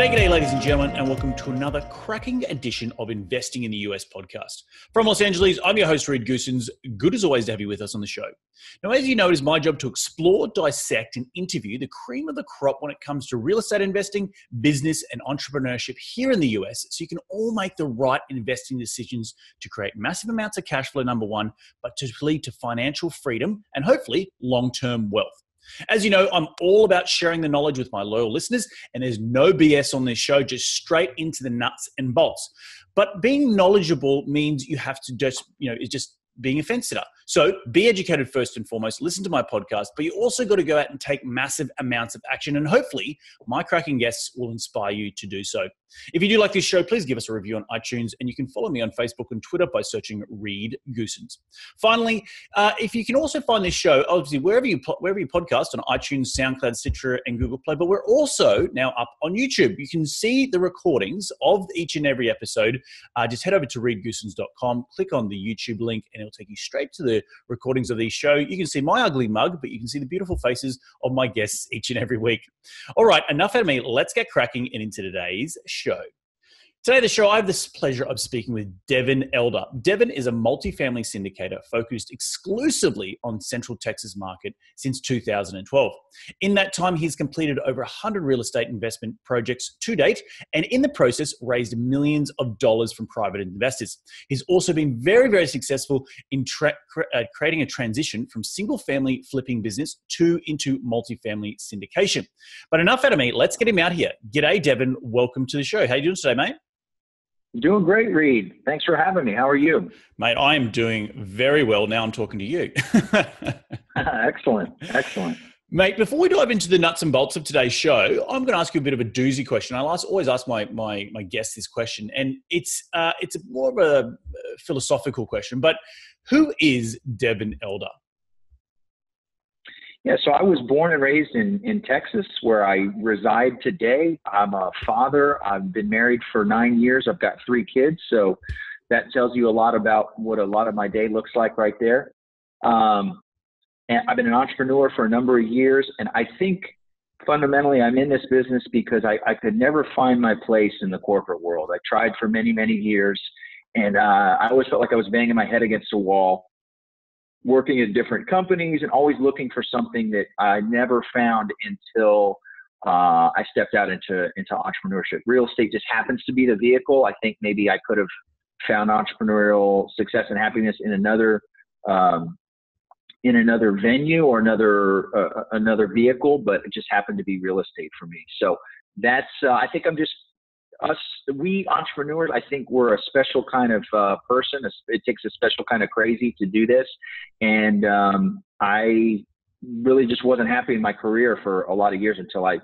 G'day, ladies and gentlemen, and welcome to another cracking edition of Investing in the US podcast. From Los Angeles, I'm your host, Goossens. Good as always to have you with us on the show. Now, as you know, it is my job to explore, dissect, and interview the cream of the crop when it comes to real estate investing, business, and entrepreneurship here in the US, so you can all make the right investing decisions to create massive amounts of cash flow, number one, but to lead to financial freedom and hopefully long-term wealth. As you know, I'm all about sharing the knowledge with my loyal listeners, and there's no BS on this show, just straight into the nuts and bolts. But being knowledgeable means you have to just, it's just being a fence sitter. So be educated first and foremost, listen to my podcast, but you also got to go out and take massive amounts of action. And hopefully my cracking guests will inspire you to do so. If you do like this show, please give us a review on iTunes, and you can follow me on Facebook and Twitter by searching Reed Goossens. Finally, if you can also find this show, obviously, wherever you podcast, on iTunes, SoundCloud, Stitcher, and Google Play, but we're also now up on YouTube. You can see the recordings of each and every episode. Just head over to reedgoossens.com, click on the YouTube link, and it'll take you straight to the recordings of these shows. You can see my ugly mug, but you can see the beautiful faces of my guests each and every week. All right, enough out of me. Let's get cracking and into today's show. Today, the show, I have the pleasure of speaking with Devin Elder. Devin is a multifamily syndicator focused exclusively on Central Texas market since 2012. In that time, he's completed over 100 real estate investment projects to date, and in the process, raised millions of dollars from private investors. He's also been very, very successful in creating a transition from single-family flipping business into multifamily syndication. But enough out of me. Let's get him out here. G'day, Devin. Welcome to the show. How you doing today, mate? Doing great, Reed. Thanks for having me. How are you? Mate, I am doing very well. Now I'm talking to you. Excellent. Mate, before we dive into the nuts and bolts of today's show, I'm going to ask you a bit of a doozy question. I always ask my guests this question, and it's more of a philosophical question, but who is Devin Elder? Yeah, so I was born and raised in Texas, where I reside today. I'm a father. I've been married for 9 years. I've got 3 kids. So that tells you a lot about what a lot of my day looks like right there. And I've been an entrepreneur for a number of years. And I think fundamentally I'm in this business because I could never find my place in the corporate world. I tried for many, many years. And I always felt like I was banging my head against a wall, working at different companies and always looking for something that I never found until I stepped out into entrepreneurship. Real estate just happens to be the vehicle. I think maybe I could have found entrepreneurial success and happiness in another venue or another vehicle, but it just happened to be real estate for me. So that's I think we entrepreneurs, I think we're a special kind of person. It takes a special kind of crazy to do this. And I really just wasn't happy in my career for a lot of years until I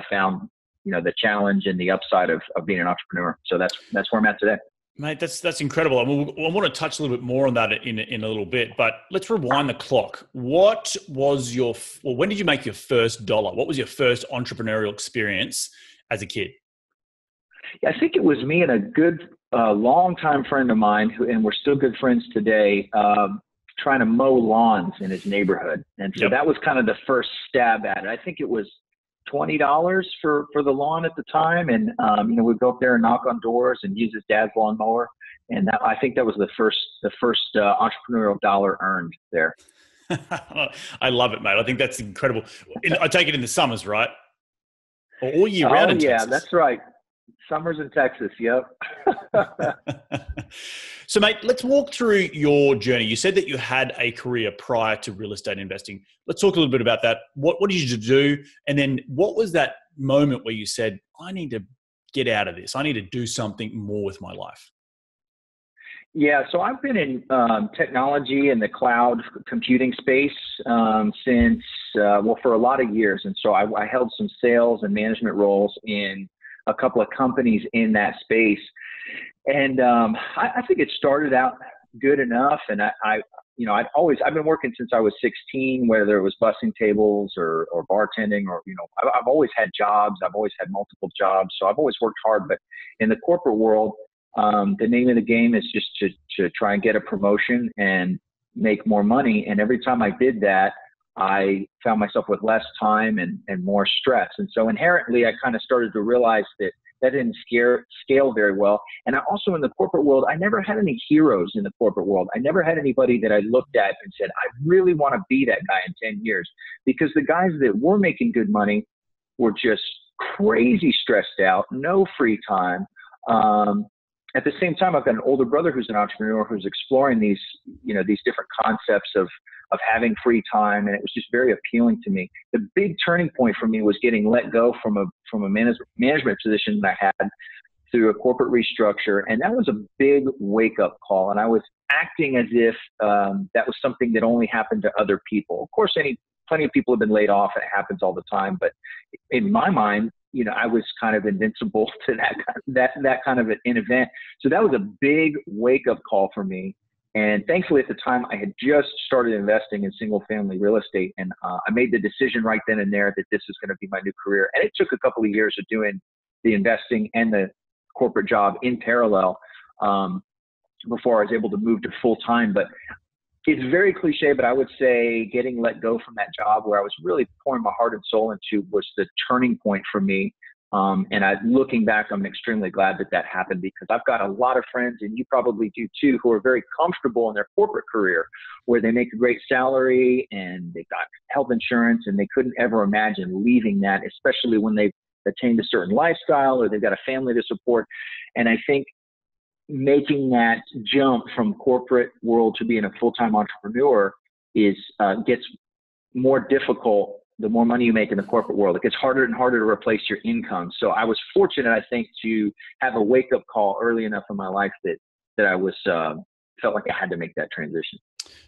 found, the challenge and the upside of being an entrepreneur. So that's where I'm at today. Mate, that's incredible. I want to touch a little bit more on that in a little bit, but let's rewind the clock. When did you make your first dollar? What was your first entrepreneurial experience as a kid? Yeah, I think it was me and a good longtime friend of mine, and we're still good friends today, trying to mow lawns in his neighborhood. And so That was kind of the first stab at it. I think it was $20 for the lawn at the time. And, we'd go up there and knock on doors and use his dad's lawnmower. And I think that was the first entrepreneurial dollar earned there. I love it, mate. I think that's incredible. I take it in the summers, right? Or all year round in Texas. Yeah, that's right. Summers in Texas, yep. So, mate, let's walk through your journey. You said that you had a career prior to real estate investing. Let's talk a little bit about that. What did you do? And then what was that moment where you said, I need to get out of this. I need to do something more with my life? Yeah, so I've been in technology and the cloud computing space for a lot of years. And so I held some sales and management roles in a couple of companies in that space. And I think it started out good enough. And I've been working since I was 16, whether it was bussing tables or bartending or, I've always had jobs. I've always had multiple jobs. So I've always worked hard. But in the corporate world, the name of the game is just to try and get a promotion and make more money. And every time I did that, I found myself with less time and more stress. And so inherently, I kind of started to realize that didn't scale very well. And I also, in the corporate world, I never had any heroes in the corporate world. I never had anybody that I looked at and said, I really want to be that guy in 10 years. Because the guys that were making good money were just crazy stressed out, no free time. At the same time, I've got an older brother who's an entrepreneur who's exploring these different concepts of having free time, and it was just very appealing to me. The big turning point for me was getting let go from a management position that I had through a corporate restructure, and that was a big wake-up call. And I was acting as if that was something that only happened to other people. Of course, plenty of people have been laid off, and it happens all the time. But in my mind, I was kind of invincible to that kind of an event. So that was a big wake-up call for me. And thankfully, at the time, I had just started investing in single-family real estate, and I made the decision right then and there that this is going to be my new career. And it took a couple of years of doing the investing and the corporate job in parallel before I was able to move to full-time. But it's very cliche, but I would say getting let go from that job where I was really pouring my heart and soul into was the turning point for me. Looking back, I'm extremely glad that happened, because I've got a lot of friends, and you probably do too, who are very comfortable in their corporate career where they make a great salary and they've got health insurance, and they couldn't ever imagine leaving that, especially when they've attained a certain lifestyle or they've got a family to support. And I think making that jump from corporate world to being a full-time entrepreneur gets more difficult the more money you make in the corporate world. It gets harder and harder to replace your income. So I was fortunate, I think, to have a wake-up call early enough in my life that I was felt like I had to make that transition.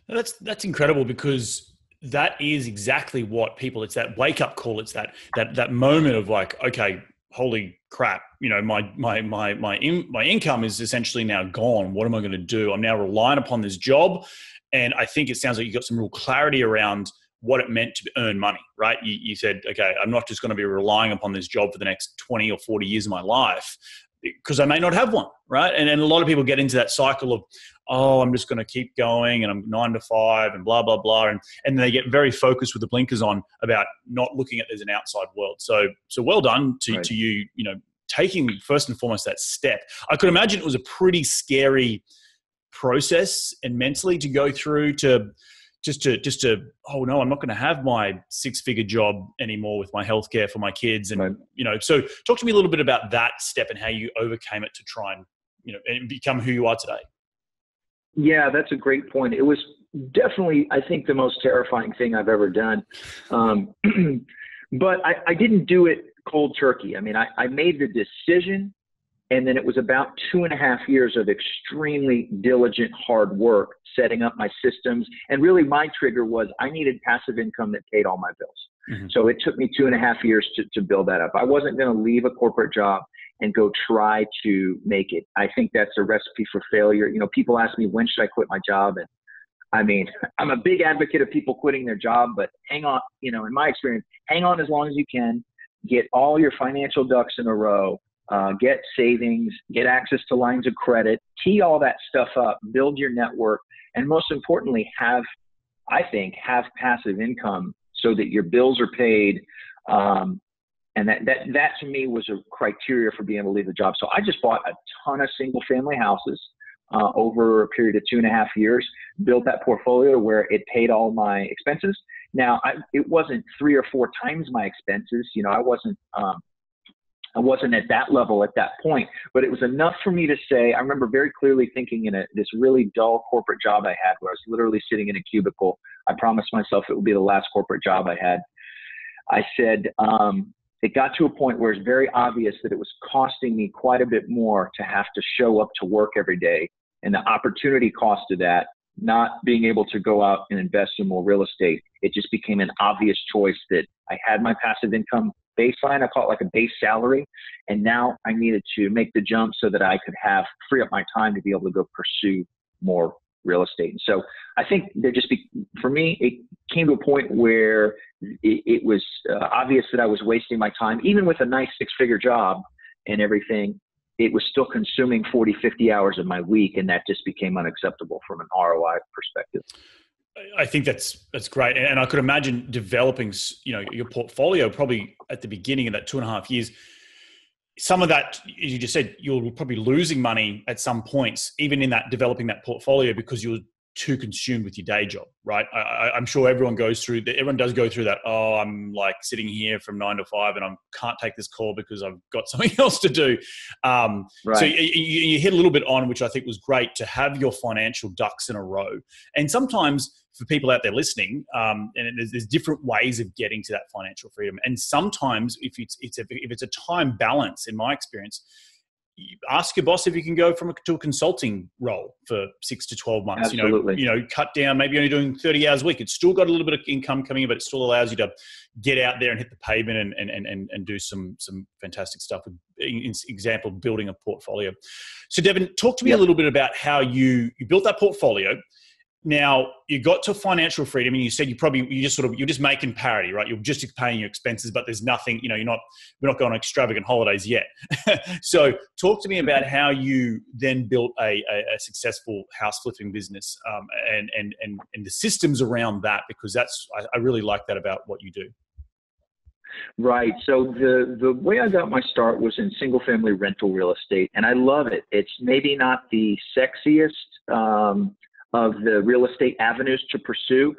That's incredible, because that is exactly what people, it's that wake-up call. It's that moment of like, okay, holy crap, my income is essentially now gone. What am I going to do? I'm now relying upon this job. And I think it sounds like you got some real clarity around what it meant to earn money, right? You said, okay, I'm not just going to be relying upon this job for the next 20 or 40 years of my life, because I may not have one, right? And a lot of people get into that cycle of, oh, I'm just going to keep going, and I'm 9 to 5 and blah, blah, blah. And they get very focused with the blinkers on about not looking at there's an outside world. So well done to you, taking first and foremost that step. I could imagine it was a pretty scary process and mentally to go through to oh no, I'm not going to have my 6-figure job anymore with my healthcare for my kids. And, so talk to me a little bit about that step and how you overcame it to try and, and become who you are today. Yeah, that's a great point. It was definitely, I think, the most terrifying thing I've ever done. But I didn't do it cold turkey. I mean, I made the decision, and then it was about 2.5 years of extremely diligent, hard work, setting up my systems. And really my trigger was I needed passive income that paid all my bills. Mm-hmm. So it took me 2.5 years to build that up. I wasn't going to leave a corporate job and go try to make it. I think that's a recipe for failure. People ask me, when should I quit my job? And I mean, I'm a big advocate of people quitting their job, but hang on, in my experience, hang on as long as you can, get all your financial ducks in a row. Get savings, get access to lines of credit, tee all that stuff up, build your network, and most importantly, have passive income so that your bills are paid. And that to me was a criteria for being able to leave the job. So I just bought a ton of single family houses over a period of 2.5 years, built that portfolio where it paid all my expenses. Now, it wasn't 3 or 4 times my expenses. I wasn't at that level at that point, but it was enough for me to say, I remember very clearly thinking in this really dull corporate job I had where I was literally sitting in a cubicle. I promised myself it would be the last corporate job I had. I said, it got to a point where it's very obvious that it was costing me quite a bit more to have to show up to work every day. And the opportunity cost of that, not being able to go out and invest in more real estate, it just became an obvious choice that I had my passive income baseline. I call it like a base salary. And now I needed to make the jump so that I could free up my time to be able to go pursue more real estate. And so I think for me, it came to a point where it was obvious that I was wasting my time, even with a nice 6-figure job and everything. It was still consuming 40, 50 hours of my week. And that just became unacceptable from an ROI perspective. I think that's great. And I could imagine developing, your portfolio probably at the beginning of that 2.5 years. Some of that, as you just said, you're probably losing money at some points, even in that developing that portfolio, because you're too consumed with your day job, right? I'm sure everyone does go through that. Oh, I'm like sitting here from 9 to 5 and I can't take this call because I've got something else to do. Right. So you hit a little bit on, which I think was great, to have your financial ducks in a row. And sometimes for people out there listening, and there's different ways of getting to that financial freedom. And sometimes if it's a time balance, in my experience, you ask your boss if you can go to a consulting role for 6 to 12 months. Absolutely. Cut down, maybe only doing 30 hours a week. It's still got a little bit of income coming in, but it still allows you to get out there and hit the pavement and do some fantastic stuff. With example, building a portfolio. So Devin, talk to me a little bit about how you built that portfolio. Now you got to financial freedom, and you said you're just making parity, right? You're just paying your expenses, but there's nothing, we're not going on extravagant holidays yet. So talk to me about how you then built a successful house flipping business, and the systems around that, because I really like that about what you do. Right. So the way I got my start was in single family rental real estate, and I love it. It's maybe not the sexiest, of the real estate avenues to pursue.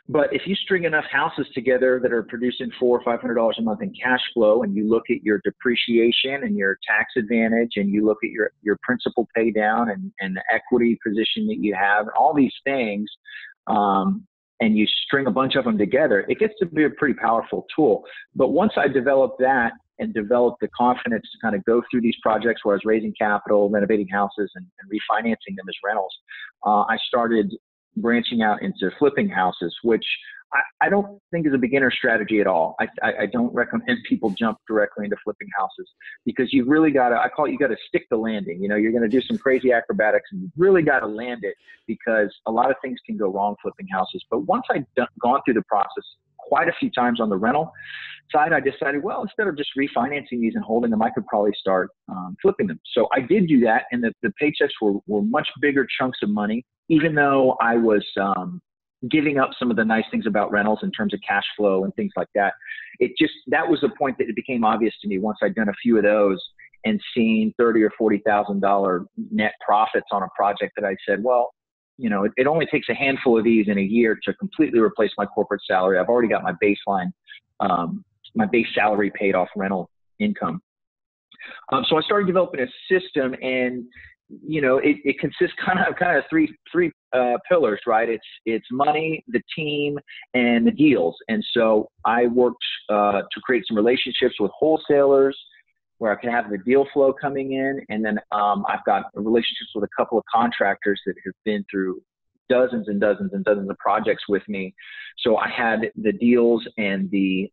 But if you string enough houses together that are producing $400 or $500 a month in cash flow, and you look at your depreciation and your tax advantage, and you look at your principal pay down and the equity position that you have, all these things, and you string a bunch of them together, it gets to be a pretty powerful tool. But once I developed that and developed the confidence to kind of go through these projects where I was raising capital, renovating houses, and refinancing them as rentals, I started branching out into flipping houses, which I don't think is a beginner strategy at all. I don't recommend people jump directly into flipping houses, because you really got to, you got to stick the landing. You're going to do some crazy acrobatics, and you really got to land it, because a lot of things can go wrong flipping houses. But once I'd gone through the process quite a few times on the rental side, I decided, well, instead of just refinancing these and holding them, I could probably start flipping them. So I did do that, and the paychecks were much bigger chunks of money, even though I was giving up some of the nice things about rentals in terms of cash flow and things like that. That was the point that it became obvious to me once I'd done a few of those and seen $30,000 or $40,000 net profits on a project, that I said, well, it only takes a handful of these in a year to completely replace my corporate salary. I've already got my baseline, my base salary paid off rental income. So I started developing a system, and it consists kind of three pillars, right? It's money, the team, and the deals. And so I worked to create some relationships with wholesalers where I can have the deal flow coming in. And then I've got relationships with a couple of contractors that have been through dozens and dozens and dozens of projects with me. So I had the deals and the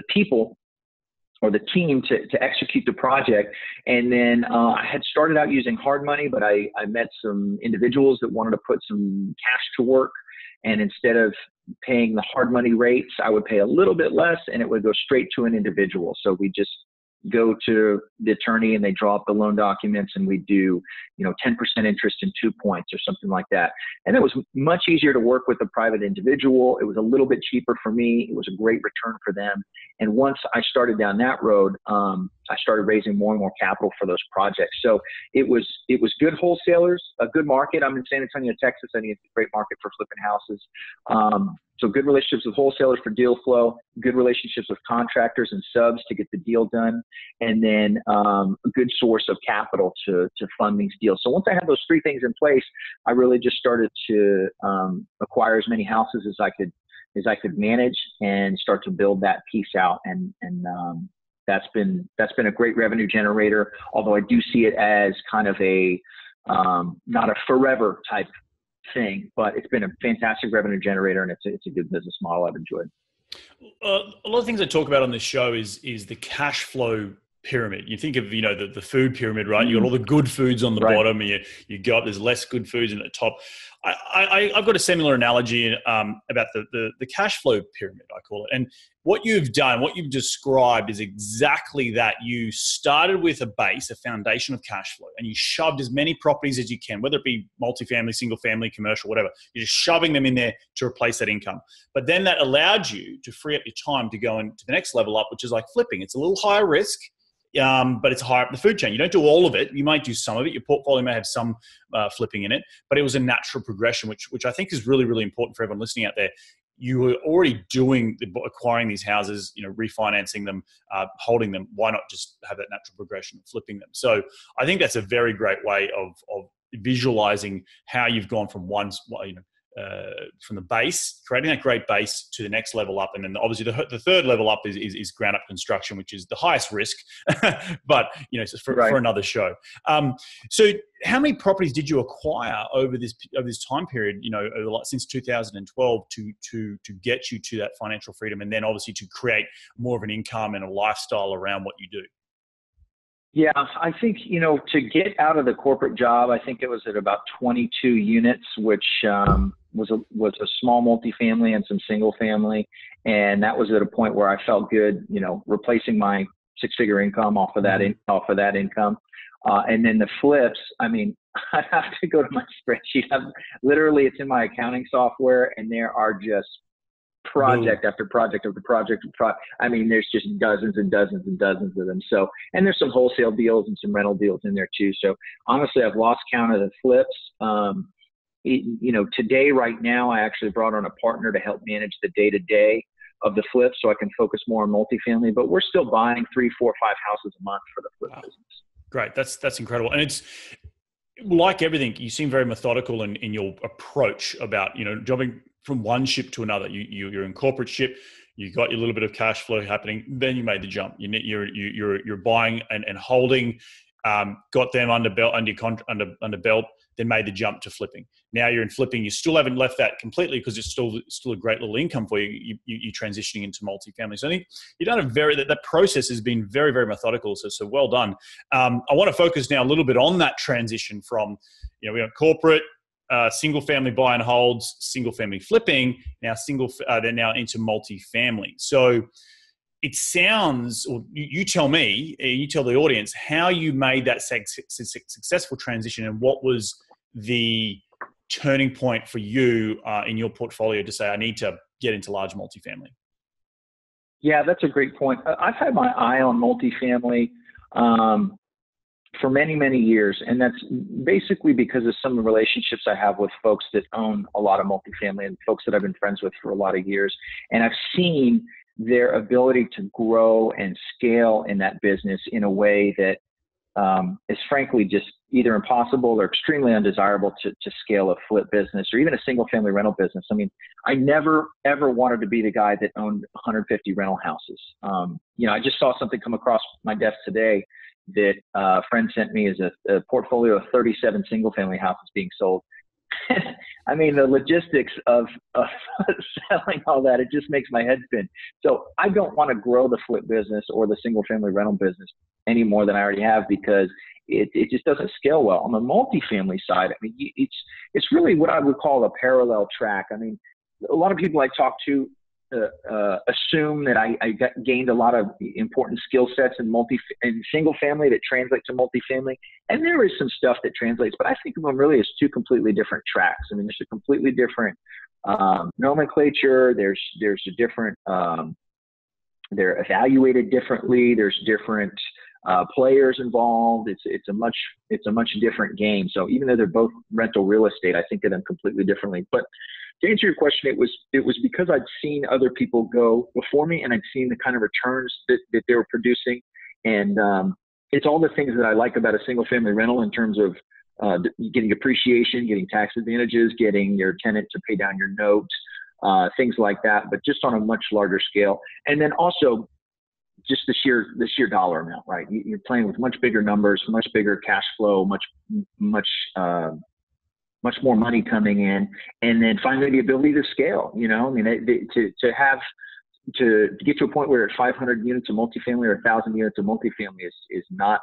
people, or the team, to execute the project. And then I had started out using hard money, but I met some individuals that wanted to put some cash to work. And instead of paying the hard money rates, I would pay a little bit less, and it would go straight to an individual. So we just go to the attorney, and they draw up the loan documents, and we do, 10% interest in 2 points or something like that. And it was much easier to work with a private individual. It was a little bit cheaper for me. It was a great return for them. And once I started down that road, I started raising more and more capital for those projects. So it was good wholesalers, a good market. I'm in San Antonio, Texas. I think it's a great market for flipping houses. So good relationships with wholesalers for deal flow, good relationships with contractors and subs to get the deal done, and then a good source of capital to fund these deals. So once I had those three things in place, I really just started to acquire as many houses as I could manage, and start to build that piece out. And that's been a great revenue generator, although I do see it as kind of a not a forever type thing, but it's been a fantastic revenue generator, and it's a good business model I've enjoyed. A lot of things I talk about on this show is the cash flow pyramid. You think of, the food pyramid, right? You got all the good foods on the Right. bottom, and you go up, there's less good foods in the top. I've got a similar analogy about the cash flow pyramid, I call it. And what you've done, what you've described is exactly that. You started with a base, a foundation of cash flow, and you shoved as many properties as you can, whether it be multifamily, single family, commercial, whatever. You're just shoving them in there to replace that income. But then that allowed you to free up your time to go into the next level up, which is like flipping. It's a little higher risk. But it's higher up the food chain. You don't do all of it. You might do some of it. Your portfolio may have some flipping in it, but it was a natural progression, which I think is really, really important for everyone listening out there. You were already acquiring these houses, refinancing them, holding them. Why not just have that natural progression of flipping them? So I think that's a very great way of visualizing how you've gone from from the base, creating that great base, to the next level up. And then obviously the third level up is ground up construction, which is the highest risk, but for another show. So how many properties did you acquire over this time period, since 2012 to get you to that financial freedom, and then obviously to create more of an income and a lifestyle around what you do? Yeah, I think, to get out of the corporate job, I think it was at about 22 units, which was a small multifamily and some single family. And that was at a point where I felt good, replacing my six-figure income off of that income. And then the flips, I mean, I have to go to my spreadsheet. Literally, it's in my accounting software, and there are just project after project after project. I mean, there's just dozens and dozens and dozens of them. So, and there's some wholesale deals and some rental deals in there too. So honestly, I've lost count of the flips. Today, right now, I actually brought on a partner to help manage the day-to-day of the flips, so I can focus more on multifamily, but we're still buying 3, 4, 5 houses a month for the flip business. Great. That's incredible. And it's like everything, you seem very methodical in your approach about, jumping from one ship to another. You're in corporate ship, you got your little bit of cash flow happening, then you made the jump. You're buying and holding, got them under belt, then made the jump to flipping. Now you're in flipping. You still haven't left that completely because it's still a great little income for you. You're transitioning into multifamily. So I think you've done that process has been very, very methodical. So well done. I want to focus now a little bit on that transition from, we have corporate, single family buy and holds, single family flipping, they're now into multifamily. So it sounds, or you tell me, you tell the audience how you made that successful transition, and what was the turning point for you in your portfolio to say, I need to get into large multifamily? Yeah, that's a great point. I've had my eye on multifamily for many, many years. And that's basically because of some of the relationships I have with folks that own a lot of multifamily and folks that I've been friends with for a lot of years. And I've seen their ability to grow and scale in that business in a way that is frankly just either impossible or extremely undesirable to scale a flip business or even a single family rental business. I mean, I never, ever wanted to be the guy that owned 150 rental houses. I just saw something come across my desk today that a friend sent me as a portfolio of 37 single family houses being sold. I mean, the logistics of selling all that, it just makes my head spin. So I don't want to grow the flip business or the single family rental business any more than I already have, because it just doesn't scale well. On the multifamily side, I mean, it's really what I would call a parallel track. I mean, a lot of people I talk to assume that I gained a lot of important skill sets in single family that translate to multifamily. And there is some stuff that translates, but I think of them really as two completely different tracks. I mean, there's a completely different nomenclature. There's a different, they're evaluated differently. There's different players involved. It's a much different game. So even though they're both rental real estate, I think of them completely differently. But to answer your question, it was because I'd seen other people go before me, and I'd seen the kind of returns that they were producing. And it's all the things that I like about a single family rental in terms of getting appreciation, getting tax advantages, getting your tenant to pay down your notes, things like that, but just on a much larger scale. And then also just the sheer dollar amount, right? You're playing with much bigger numbers, much bigger cash flow, much more money coming in, and then finally the ability to scale. I mean, to have to get to a point where at 500 units of multifamily or 1,000 units of multifamily is not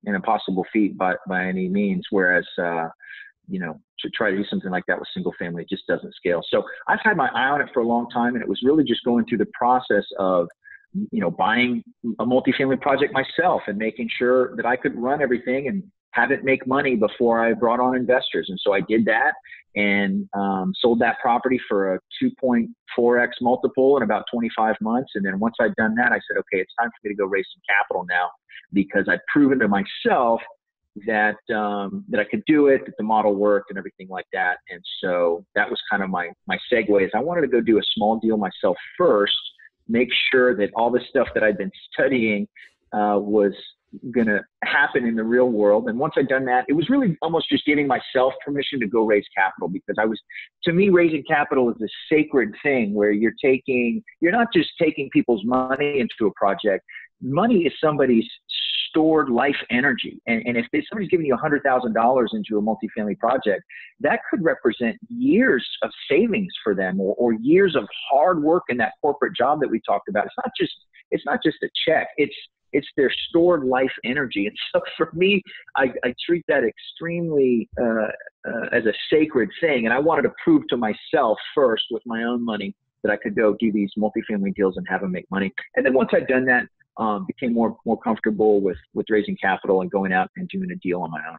an impossible feat by any means. Whereas, to try to do something like that with single family just doesn't scale. So I've had my eye on it for a long time, and it was really just going through the process of, buying a multifamily project myself and making sure that I could run everything and have it make money before I brought on investors. And so I did that and sold that property for a 2.4x multiple in about 25 months. And then once I'd done that, I said, okay, it's time for me to go raise some capital now, because I'd proven to myself that I could do it, that the model worked and everything like that. And so that was kind of my segue, is I wanted to go do a small deal myself first, make sure that all the stuff that I'd been studying was going to happen in the real world. And once I'd done that, it was really almost just giving myself permission to go raise capital, because to me, raising capital is a sacred thing where you're not just taking people's money into a project. Money is somebody's stored life energy. And if somebody's giving you $100,000 into a multifamily project, that could represent years of savings for them, or years of hard work in that corporate job that we talked about. It's not just a check. It's their stored life energy. And so for me, I treat that extremely as a sacred thing. And I wanted to prove to myself first with my own money that I could go do these multifamily deals and have them make money. And then once I'd done that, became more comfortable with raising capital and going out and doing a deal on my own.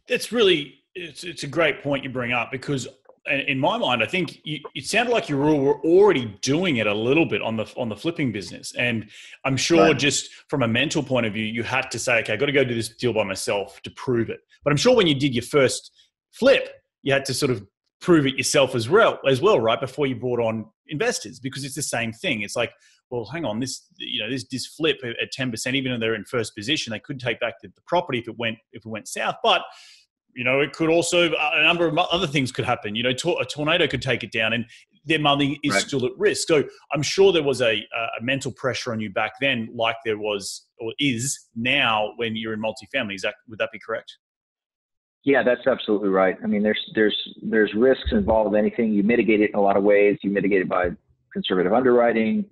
That's really, it's a great point you bring up, because in my mind, I think it sounded like you were already doing it a little bit on the flipping business. And I'm sure Right. Just from a mental point of view, you had to say, okay, I got to go do this deal by myself to prove it. But I'm sure when you did your first flip, you had to sort of prove it yourself as well, right? Before you brought on investors, because it's the same thing. It's like, well, hang on, this flip at 10%, even though they're in first position, they could take back the property if it went south. But it could also, a number of other things could happen. A tornado could take it down, and their money is Right. still at risk. So I'm sure there was a mental pressure on you back then, like there was or is now when you're in multifamily. Would that be correct? Yeah, that's absolutely right. I mean, there's risks involved with anything. You mitigate it in a lot of ways. You mitigate it by conservative underwriting,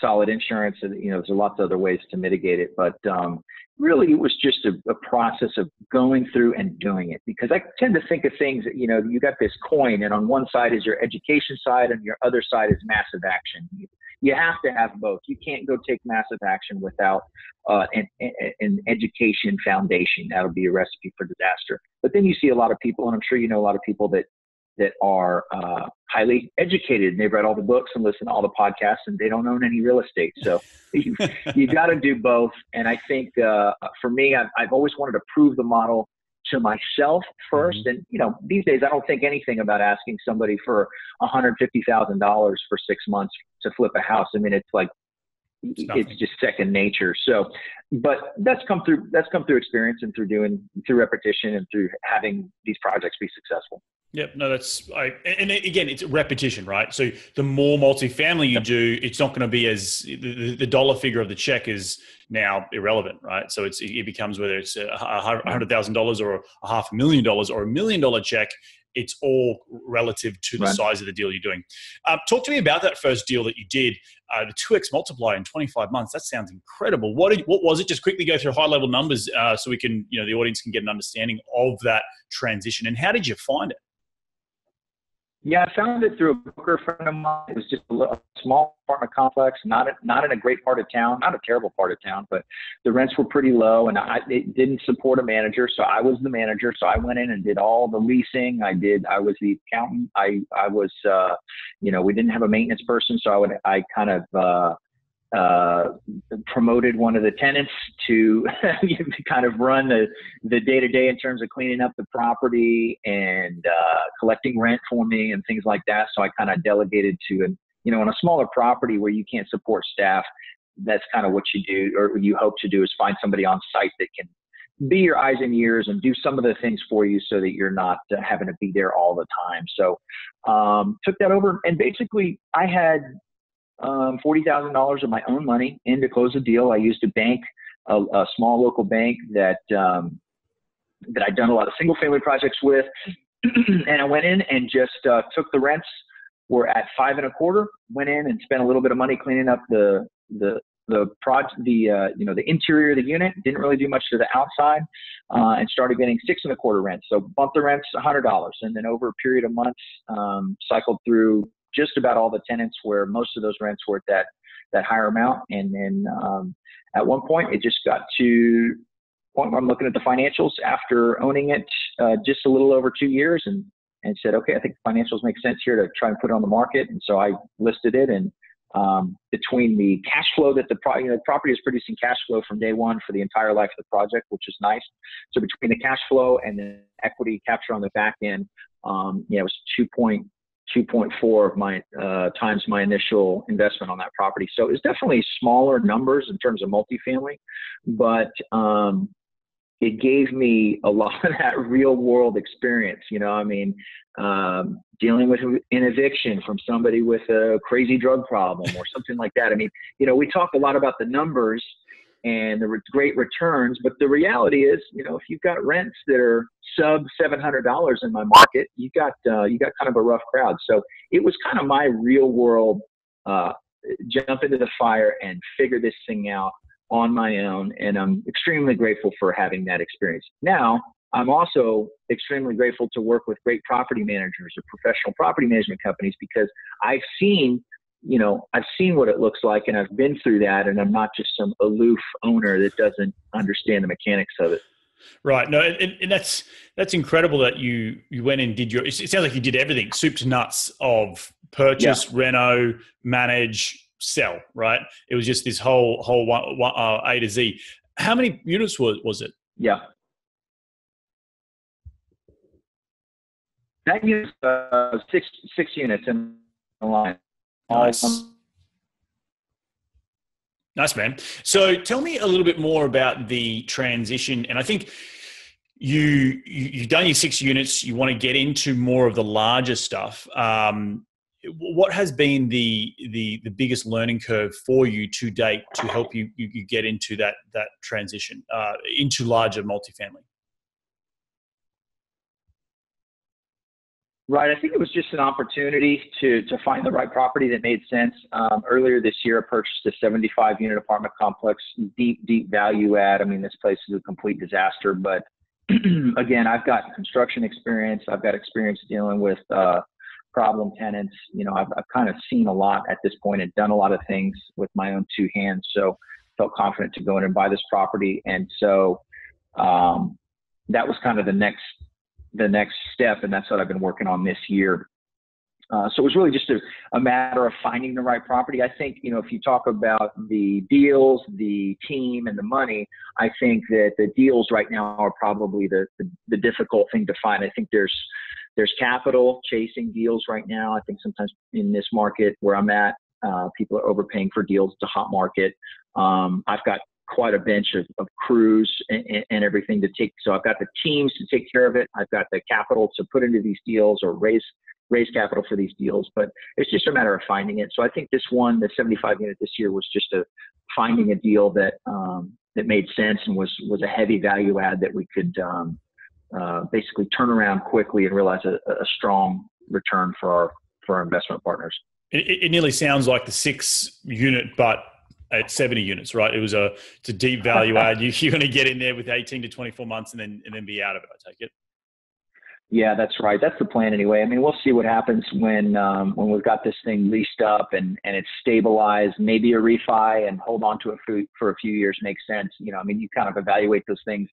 solid insurance, and there's lots of other ways to mitigate it. But really, it was just a process of going through and doing it, because I tend to think of things that, you got this coin, and on one side is your education side, and your other side is massive action. You have to have both. You can't go take massive action without an education foundation. That'll be a recipe for disaster. But then you see a lot of people, and I'm sure you know a lot of people that are highly educated, and they've read all the books and listened to all the podcasts, and they don't own any real estate. So you got to do both. And I think for me, I've always wanted to prove the model to myself first. Mm-hmm. And, these days I don't think anything about asking somebody for $150,000 for 6 months to flip a house. I mean, it's like, it's just second nature. So, but that's come through experience and through repetition and through having these projects be successful. Yep. No, and again, it's repetition, right? So the more multifamily you do, it's not going to be as the dollar figure of the check is now irrelevant, right? So it becomes, whether it's $100,000 or $500,000 or $1 million check, it's all relative to the size of the deal you're doing. Talk to me about that first deal that you did, the 2x multiplier in 25 months. That sounds incredible. What was it? Just quickly go through high level numbers so we can, the audience can get an understanding of that transition. And how did you find it? Yeah, I found it through a broker friend of mine. It was just a small apartment complex, not in a great part of town, not a terrible part of town, but the rents were pretty low, and it didn't support a manager, so I was the manager. So I went in and did all the leasing. I was the accountant. I was, we didn't have a maintenance person, so I kind of promoted one of the tenants to kind of run the day-to-day in terms of cleaning up the property and collecting rent for me and things like that. So I kind of delegated to, on a smaller property where you can't support staff, that's kind of what you do, or you hope to do, is find somebody on site that can be your eyes and ears and do some of the things for you so that you're not having to be there all the time. So took that over, and basically I had $40,000 of my own money in to close the deal. I used a bank, a small local bank that I'd done a lot of single family projects with. And I went in and just took the rents were at 5.25. Went in and spent a little bit of money cleaning up the interior of the unit. Didn't really do much to the outside, and started getting 6.25 rents. So bumped the rents $100, and then over a period of months, cycled through just about all the tenants where most of those rents were at that higher amount. And then at one point, it just got to the point where I'm looking at the financials after owning it just a little over 2 years, and said, okay, I think the financials make sense here to try and put it on the market. And so I listed it, and between the cash flow that the property is producing cash flow from day one for the entire life of the project, which is nice. So between the cash flow and the equity capture on the back end, it was 2.4 of my times my initial investment on that property. So it's definitely smaller numbers in terms of multifamily, but it gave me a lot of that real world experience. Dealing with an eviction from somebody with a crazy drug problem or something like that. We talk a lot about the numbers and the great returns, but the reality is, if you've got rents that are sub $700 in my market, you got kind of a rough crowd. So it was kind of my real world jump into the fire and figure this thing out on my own. And I'm extremely grateful for having that experience. Now, I'm also extremely grateful to work with great property managers or professional property management companies, because I've seen what it looks like, and I've been through that, and I'm not just some aloof owner that doesn't understand the mechanics of it. Right. No, and that's incredible that you went and did it sounds like you did everything, soup to nuts of purchase, reno, manage, sell, right? It was just this whole A to Z. How many units was it? Yeah. That unit six units in the line. Nice. Nice, man. So tell me a little bit more about the transition. And I think you've done your 6 units. You want to get into more of the larger stuff. What has been the biggest learning curve for you to date to help you get into that transition into larger multifamily? Right. I think it was just an opportunity to find the right property that made sense. Earlier this year, I purchased a 75-unit apartment complex, deep value add. This place is a complete disaster, but again, I've got construction experience. I've got experience dealing with problem tenants. I've kind of seen a lot at this point and done a lot of things with my own 2 hands. So felt confident to go in and buy this property. And so that was kind of the next step, and that's what I've been working on this year. So it was really just a matter of finding the right property. I think, if you talk about the deals, the team, and the money, I think that the deals right now are probably the difficult thing to find. I think there's capital chasing deals right now. I think sometimes in this market where I'm at, people are overpaying for deals. It's a hot market. I've got quite a bench of crews and everything to take. So I've got the teams to take care of it. I've got the capital to put into these deals or raise capital for these deals, but it's just a matter of finding it. So I think the 75 unit this year was just finding a deal that made sense and was a heavy value add that we could basically turn around quickly and realize a strong return for our investment partners. It nearly sounds like the 6 unit, but at 70 units, right? It's a deep value add. You're going to get in there with 18 to 24 months and then be out of it, I take it. Yeah, that's right. That's the plan anyway. We'll see what happens when we've got this thing leased up and it's stabilized. Maybe a refi and hold on to it for a few years makes sense. You kind of evaluate those things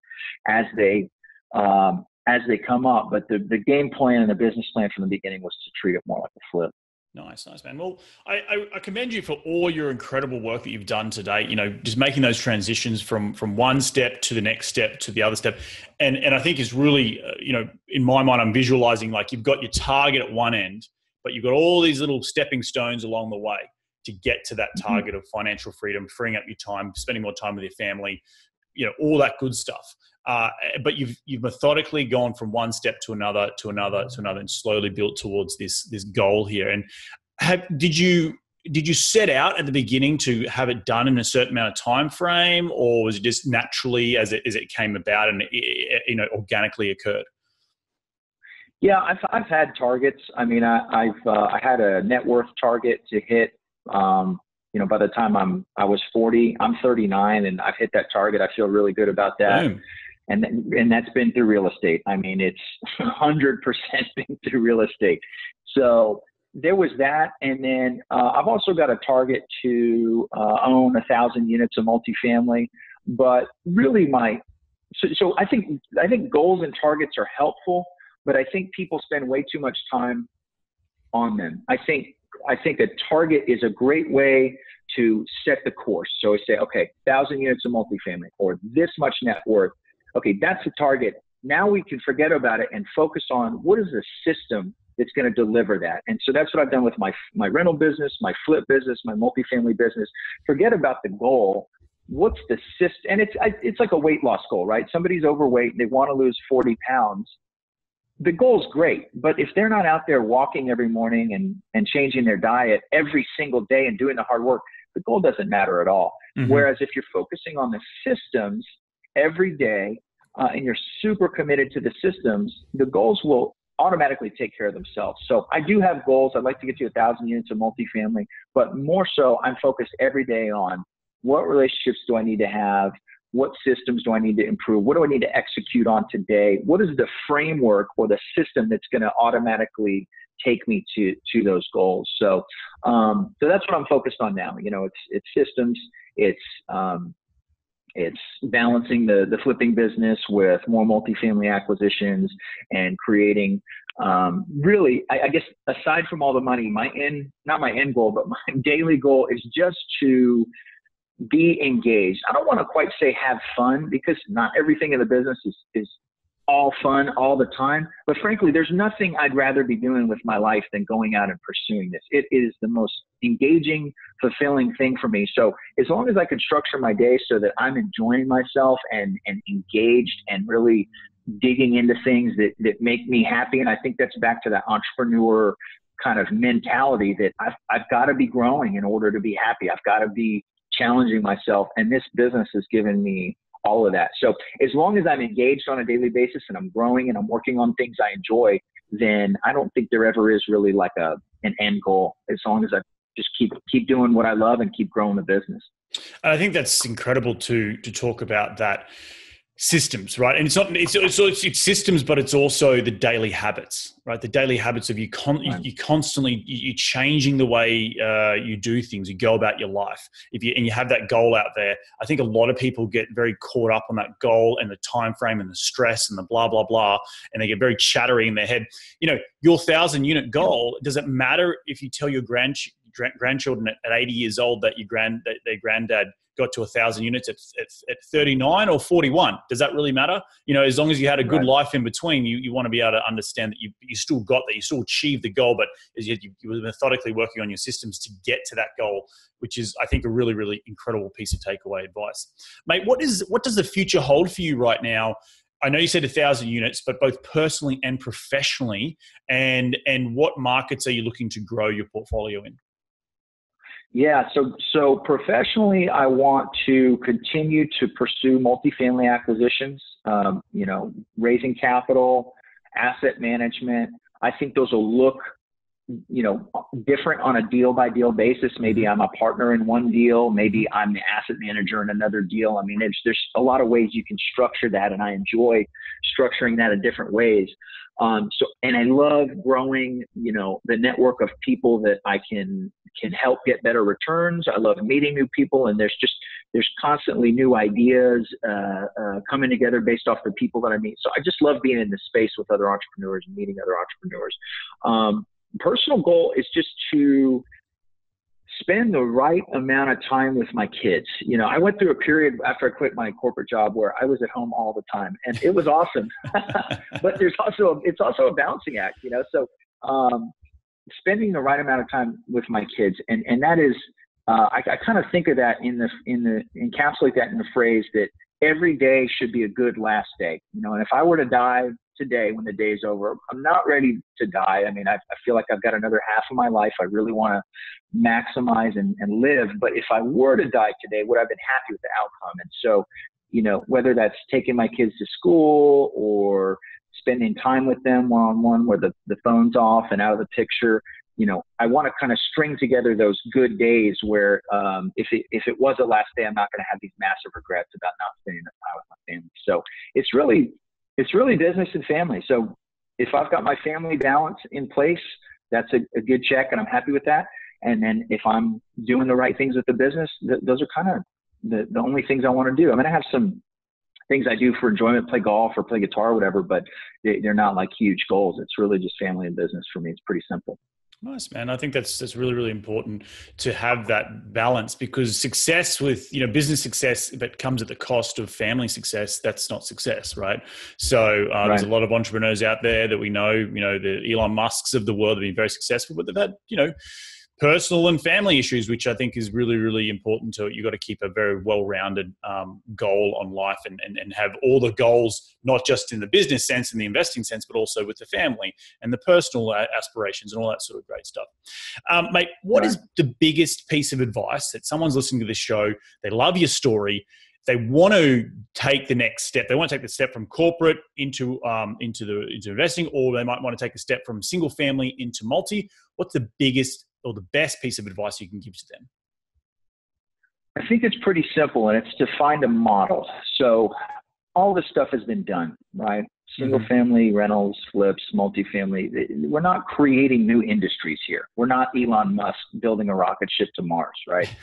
as they come up. But the game plan and the business plan from the beginning was to treat it more like a flip. Nice, man. Well, I commend you for all your incredible work that you've done to date, just making those transitions from one step to the next step to the other step. And I think it's really, in my mind, I'm visualizing like you've got your target at one end, but you've got all these little stepping stones along the way to get to that target of financial freedom, freeing up your time, spending more time with your family, all that good stuff. But you've methodically gone from one step to another, and slowly built towards this goal here. And did you set out at the beginning to have it done in a certain amount of time frame, or was it just naturally as it came about and it organically occurred? Yeah, I've had targets. I mean, I had a net worth target to hit. By the time I was 40, I'm 39, and I've hit that target. I feel really good about that. Boom. And that's been through real estate. I mean, it's 100% been through real estate. So there was that, and then I've also got a target to own 1,000 units of multifamily. But really, so I think goals and targets are helpful, but I think people spend way too much time on them. I think a target is a great way to set the course. So I say, okay, 1,000 units of multifamily or this much net worth. Okay, that's the target. Now we can forget about it and focus on what is the system that's going to deliver that. And so that's what I've done with my rental business, my flip business, my multifamily business. Forget about the goal. What's the system? And it's like a weight loss goal, right? Somebody's overweight and they want to lose 40 pounds. The goal's great, but if they're not out there walking every morning and changing their diet every single day and doing the hard work, the goal doesn't matter at all. Mm-hmm. Whereas if you're focusing on the systems every day and you're super committed to the systems, the goals will automatically take care of themselves. So I do have goals. I'd like to get to 1,000 units of multifamily, but more so I'm focused every day on what relationships do I need to have? What systems do I need to improve? What do I need to execute on today? What is the framework or the system that's going to automatically take me to those goals? So that's what I'm focused on now. It's systems. It's balancing the flipping business with more multifamily acquisitions and creating really, I guess, aside from all the money, not my end goal, but my daily goal is just to be engaged. I don't want to quite say have fun, because not everything in the business is all fun all the time. But frankly, there's nothing I'd rather be doing with my life than going out and pursuing this. It is the most engaging, fulfilling thing for me. So as long as I can structure my day so that I'm enjoying myself and engaged and really digging into things that make me happy. And I think that's back to that entrepreneur kind of mentality that I've got to be growing in order to be happy. I've got to be challenging myself, and this business has given me all of that. So as long as I'm engaged on a daily basis and I'm growing and I'm working on things I enjoy, then I don't think there ever is really like an end goal, as long as I just keep doing what I love and keep growing the business. And I think that's incredible to talk about that. Systems, right? And it's systems, but it's also the daily habits, right? The daily habits of you constantly you're changing the way you do things, you go about your life. And you have that goal out there, I think a lot of people get very caught up on that goal and the time frame and the stress and the blah blah blah, and they get very chattery in their head. Your 1,000 unit goal, does it matter if you tell your grandchildren at 80 years old that their granddad got to 1,000 units at 39 or 41? Does that really matter? As long as you had a good life in between, you want to be able to understand that you still got that, you still achieved the goal, but you were methodically working on your systems to get to that goal, which is, I think, a really, really incredible piece of takeaway advice. Mate, what does the future hold for you right now? I know you said 1,000 units, but both personally and professionally, and what markets are you looking to grow your portfolio in? Yeah, so professionally, I want to continue to pursue multifamily acquisitions, raising capital, asset management. I think those will look, different on a deal by deal basis. Maybe I'm a partner in one deal. Maybe I'm the asset manager in another deal. I mean, there's a lot of ways you can structure that, and I enjoy structuring that in different ways. And I love growing, the network of people that I can help get better returns. I love meeting new people, and there's constantly new ideas coming together based off the people that I meet. So I just love being in this space with other entrepreneurs and meeting other entrepreneurs. Personal goal is just to spend the right amount of time with my kids. I went through a period after I quit my corporate job where I was at home all the time, and it was awesome. But it's also a balancing act, So spending the right amount of time with my kids, and that is, I kind of think of that encapsulate that in the phrase that every day should be a good last day. And if I were to die today when the day is over, I'm not ready to die. I mean, I feel like I've got another half of my life I really want to maximize and live. But if I were to die today, would I have been happy with the outcome? And so, whether that's taking my kids to school or spending time with them one-on-one where the phone's off and out of the picture. I want to kind of string together those good days where if it was a last day, I'm not going to have these massive regrets about not spending enough time with my family. So it's really business and family. So if I've got my family balance in place, that's a good check, and I'm happy with that. And then if I'm doing the right things with the business, those are kind of the only things I want to do. I'm going to have some things I do for enjoyment, play golf or play guitar or whatever, but they're not like huge goals. It's really just family and business for me. It's pretty simple. Nice, man. I think that's really, really important to have that balance, because success with, business success that comes at the cost of family success, that's not success, right? So there's a lot of entrepreneurs out there that we know, the Elon Musks of the world have been very successful, but they've had, personal and family issues, which I think is really, really important to it. You've got to keep a very well-rounded goal on life and have all the goals, not just in the business sense and the investing sense, but also with the family and the personal aspirations and all that sort of great stuff. Mate, what is the biggest piece of advice that someone's listening to this show, they love your story, they want to take the next step. They want to take the step from corporate into investing, or they might want to take a step from single family into multi. What's the biggest or the best piece of advice you can give to them? I think it's pretty simple, and it's to find a model. So all this stuff has been done, right? Single family, rentals, flips, multifamily. We're not creating new industries here. We're not Elon Musk building a rocket ship to Mars, right?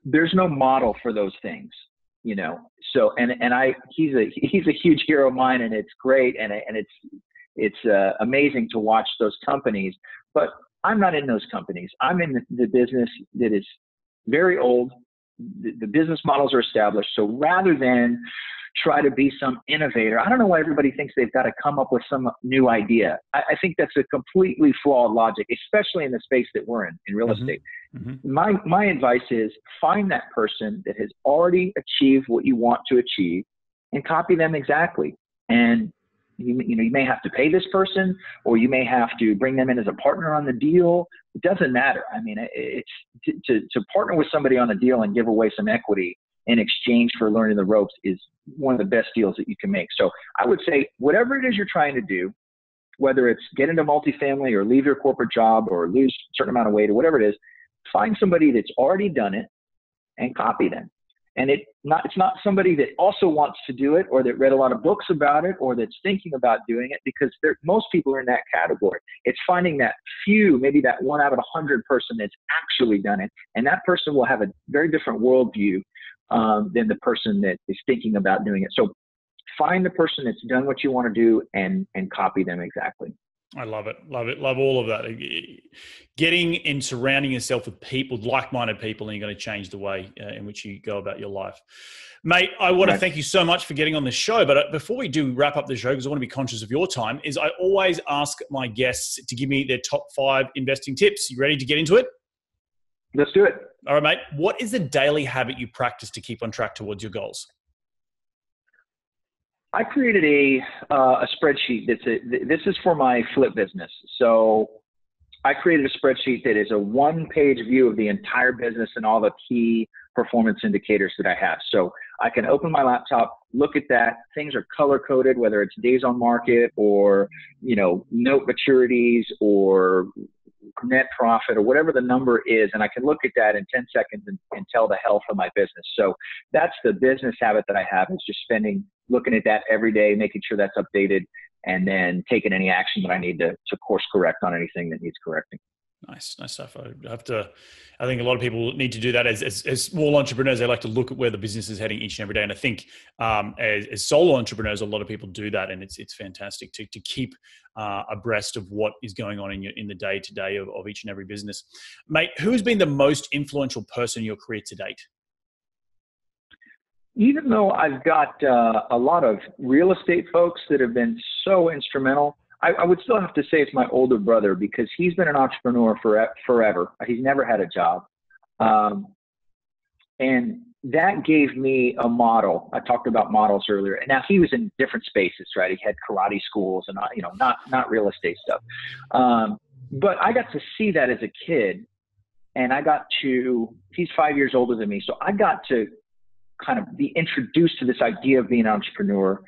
There's no model for those things. So, he's a huge hero of mine, and it's great. And it's amazing to watch those companies, but I'm not in those companies. I'm in the business that is very old. The business models are established. So rather than try to be some innovator, I don't know why everybody thinks they've got to come up with some new idea. I think that's a completely flawed logic, especially in the space that we're in real estate. My advice is find that person that has already achieved what you want to achieve and copy them exactly. And you may have to pay this person, or you may have to bring them in as a partner on the deal. It doesn't matter. I mean, it's to partner with somebody on a deal and give away some equity in exchange for learning the ropes is one of the best deals that you can make. So I would say whatever it is you're trying to do, whether it's get into multifamily or leave your corporate job or lose a certain amount of weight or whatever it is, find somebody that's already done it and copy them. And it's not somebody that also wants to do it or that read a lot of books about it or that's thinking about doing it, because most people are in that category. It's finding that few, maybe that 1 out of 100 person that's actually done it. And that person will have a very different worldview than the person that is thinking about doing it. So find the person that's done what you want to do and copy them exactly. I love it. Love it. Love all of that. Getting and surrounding yourself with people, like-minded people, and you're going to change the way in which you go about your life. Mate, I want to thank you so much for getting on the show. But before we do wrap up the show, because I want to be conscious of your time, is I always ask my guests to give me their top 5 investing tips. You ready to get into it? Let's do it. All right, mate. What is the daily habit you practice to keep on track towards your goals? I created a spreadsheet. This is for my flip business. So I created a spreadsheet that is a 1-page view of the entire business and all the key performance indicators that I have. So I can open my laptop, look at that. Things are color coded, whether it's days on market or, note maturities or net profit or whatever the number is. And I can look at that in 10 seconds and tell the health of my business. So that's the business habit that I have, is just looking at that every day, making sure that's updated, and then taking any action that I need to course correct on anything that needs correcting. Nice stuff. I think a lot of people need to do that as small entrepreneurs. They like to look at where the business is heading each and every day. And I think as solo entrepreneurs, a lot of people do that, and it's fantastic to keep abreast of what is going on in the day to day of each and every business. Mate, who has been the most influential person in your career to date? Even though I've got a lot of real estate folks that have been so instrumental, I would still have to say it's my older brother, because he's been an entrepreneur forever. He's never had a job. And that gave me a model. I talked about models earlier. And now he was in different spaces, right? He had karate schools and, not real estate stuff. But I got to see that as a kid, and he's 5 years older than me. So I got to kind of be introduced to this idea of being an entrepreneur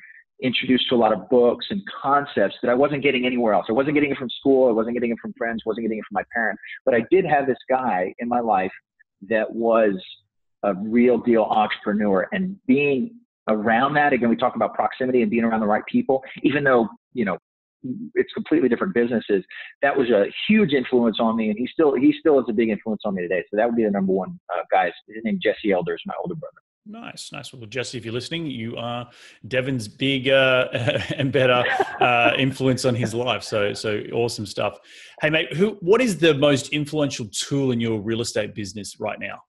introduced to a lot of books and concepts that I wasn't getting anywhere else. I wasn't getting it from school. I wasn't getting it from friends. Wasn't getting it from my parents. But I did have this guy in my life that was a real deal entrepreneur, and being around that, again, we talk about proximity and being around the right people, even though, you know, it's completely different businesses. That was a huge influence on me, and he still is a big influence on me today. So that would be the number one guy. His name Devin Elder is my older brother. Nice. Well, Jesse, if you're listening, you are Devin's big and better influence on his life. So awesome stuff. Hey, mate, what is the most influential tool in your real estate business right now?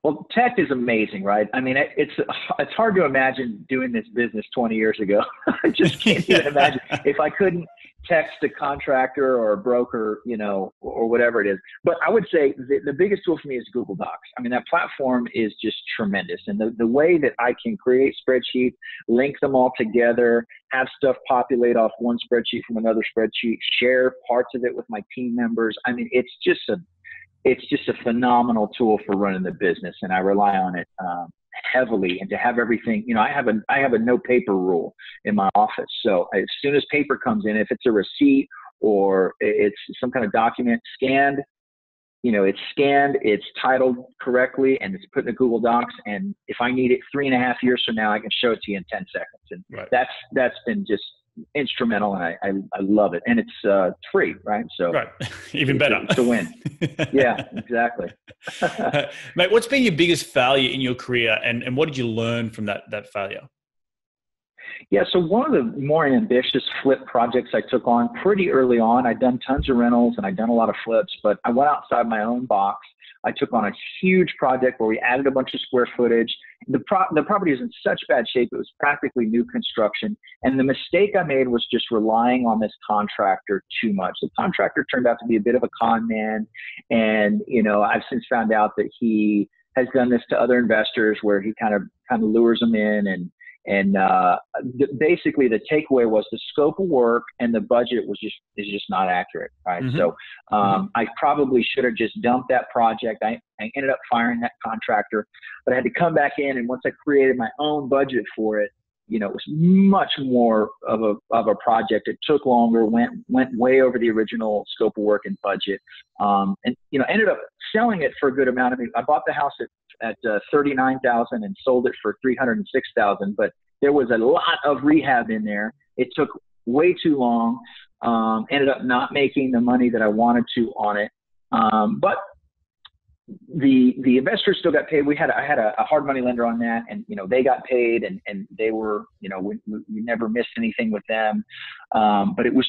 Well, tech is amazing, right? I mean, it's hard to imagine doing this business 20 years ago. I just can't even imagine if I couldn't text a contractor or a broker, you know, or whatever it is. But I would say the biggest tool for me is Google Docs. I mean, that platform is just tremendous. And the way that I can create spreadsheets, link them all together, have stuff populate off one spreadsheet from another spreadsheet, share parts of it with my team members. I mean, it's just a phenomenal tool for running the business, and I rely on it heavily. And to have everything, you know, I have a no paper rule in my office. So as soon as paper comes in, if it's a receipt or it's some kind of document scanned, you know, it's scanned, it's titled correctly, and it's put in a Google Docs. And if I need it 3.5 years from now, I can show it to you in 10 seconds. And right. That's been just instrumental, and I love it. And it's free, right? So right. Even better. It's a win. Yeah, exactly. Mate, what's been your biggest failure in your career, and what did you learn from that failure? Yeah, so one of the more ambitious flip projects I took on pretty early on, I'd done tons of rentals and I'd done a lot of flips, but I went outside my own box. I took on a huge project where we added a bunch of square footage. The property is in such bad shape, it was practically new construction. And the mistake I made was just relying on this contractor too much. The contractor turned out to be a bit of a con man. And, you know, I've since found out that he has done this to other investors where he kind of lures them in. And basically the takeaway was the scope of work and the budget is just not accurate, right? Mm-hmm. So I probably should have just dumped that project. I ended up firing that contractor, but I had to come back in, and once I created my own budget for it, you know, it was much more of a project. It took longer, went way over the original scope of work and budget, and you know, ended up selling it for a good amount. I mean, I bought the house at $39,000 and sold it for $306,000, but there was a lot of rehab in there. It took way too long. Ended up not making the money that I wanted to on it, but the investors still got paid. I had a hard money lender on that, and you know, they got paid, and they were, you know, we never missed anything with them, but it was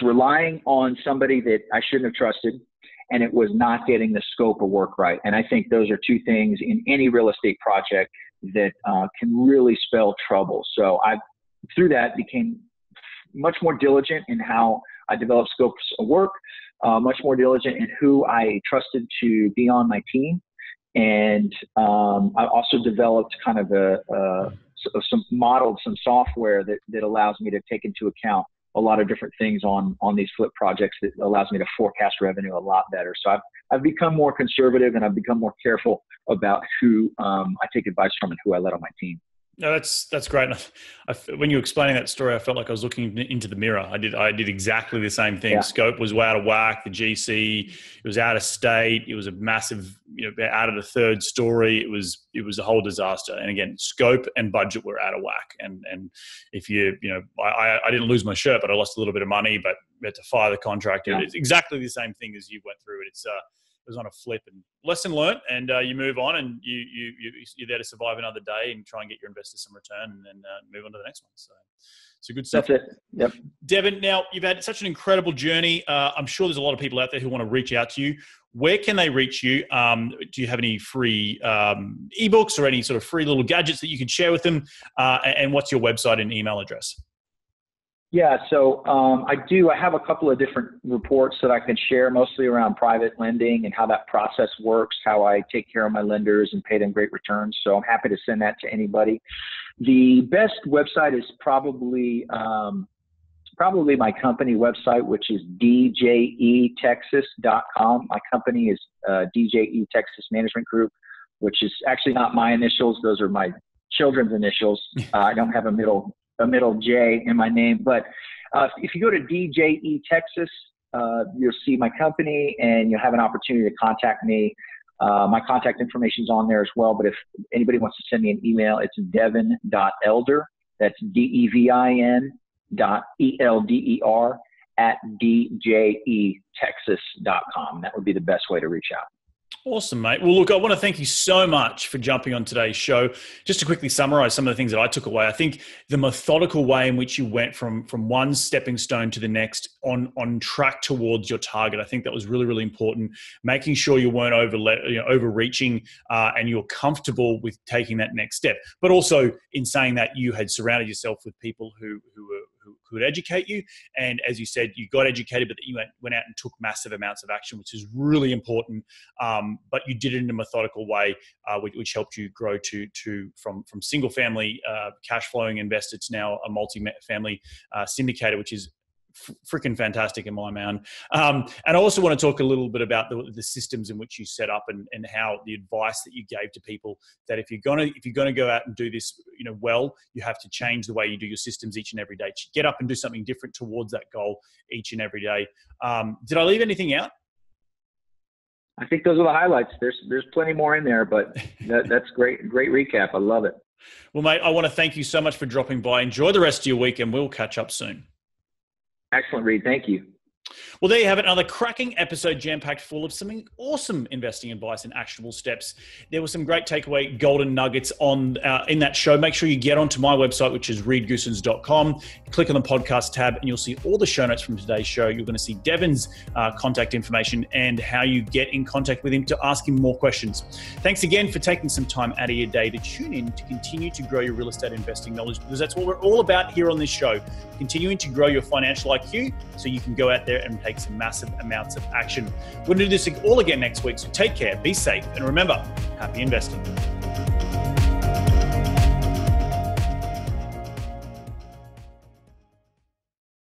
relying on somebody that I shouldn't have trusted, and it was not getting the scope of work right. And I think those are two things in any real estate project that can really spell trouble. So I, through that, became much more diligent in how I developed scopes of work, much more diligent in who I trusted to be on my team. And I also developed kind of some software that allows me to take into account a lot of different things on these flip projects that allows me to forecast revenue a lot better. So I've become more conservative, and I've become more careful about who I take advice from and who I let on my team. No, that's great. When you were explaining that story, I felt like I was looking into the mirror. I did exactly the same thing. Yeah. Scope was way out of whack. The GC, it was out of state. It was a massive, you know, out of the third story. It was a whole disaster. And again, scope and budget were out of whack. And if you know, I didn't lose my shirt, but I lost a little bit of money. But we had to fire the contractor. Yeah. It's exactly the same thing as you went through. It was on a flip, and lesson learned, and you move on, and you're there to survive another day and try and get your investors some return, and then move on to the next one. So good stuff. That's it. Yep. Devin, now you've had such an incredible journey. I'm sure there's a lot of people out there who want to reach out to you. Where can they reach you? Do you have any free ebooks or any sort of free little gadgets that you could share with them? And what's your website and email address? Yeah, so I have a couple of different reports that I can share, mostly around private lending and how that process works, how I take care of my lenders and pay them great returns. So I'm happy to send that to anybody. The best website is probably my company website, which is djetexas.com. My company is DJE Texas Management Group, which is actually not my initials. Those are my children's initials. I don't have a middle J in my name, but if you go to DJE Texas, you'll see my company and you'll have an opportunity to contact me. My contact information is on there as well, but if anybody wants to send me an email, it's devin.elder. That's devin.elder @djetexas.com. That would be the best way to reach out. Awesome, mate. Well, look, I want to thank you so much for jumping on today's show. Just to quickly summarize some of the things that I took away, I think the methodical way in which you went from one stepping stone to the next on track towards your target, I think that was really, really important. Making sure you weren't overreaching and you're comfortable with taking that next step. But also in saying that you had surrounded yourself with people who would educate you. And as you said, you got educated, but that you went out and took massive amounts of action, which is really important. But you did it in a methodical way, which helped you grow from single family cash flowing investor to now a multi-family syndicator, which is freaking fantastic in my mind. And I also want to talk a little bit about the systems in which you set up and how the advice that you gave to people that if you're going to go out and do this, well, you have to change the way you do your systems each and every day. Get up and do something different towards that goal each and every day. Did I leave anything out? I think those are the highlights. There's plenty more in there, but that's great. Great recap. I love it. Well, mate, I want to thank you so much for dropping by. Enjoy the rest of your week and we'll catch up soon. Excellent, Reed. Thank you. Well, there you have it. Another cracking episode jam-packed full of some awesome investing advice and actionable steps. There were some great takeaway golden nuggets in that show. Make sure you get onto my website, which is reedgoossens.com. Click on the podcast tab and you'll see all the show notes from today's show. You're going to see Devin's contact information and how you get in contact with him to ask him more questions. Thanks again for taking some time out of your day to tune in to continue to grow your real estate investing knowledge, because that's what we're all about here on this show. Continuing to grow your financial IQ so you can go out there and take some massive amounts of action. We're going to do this all again next week, so take care, be safe, and remember, happy investing.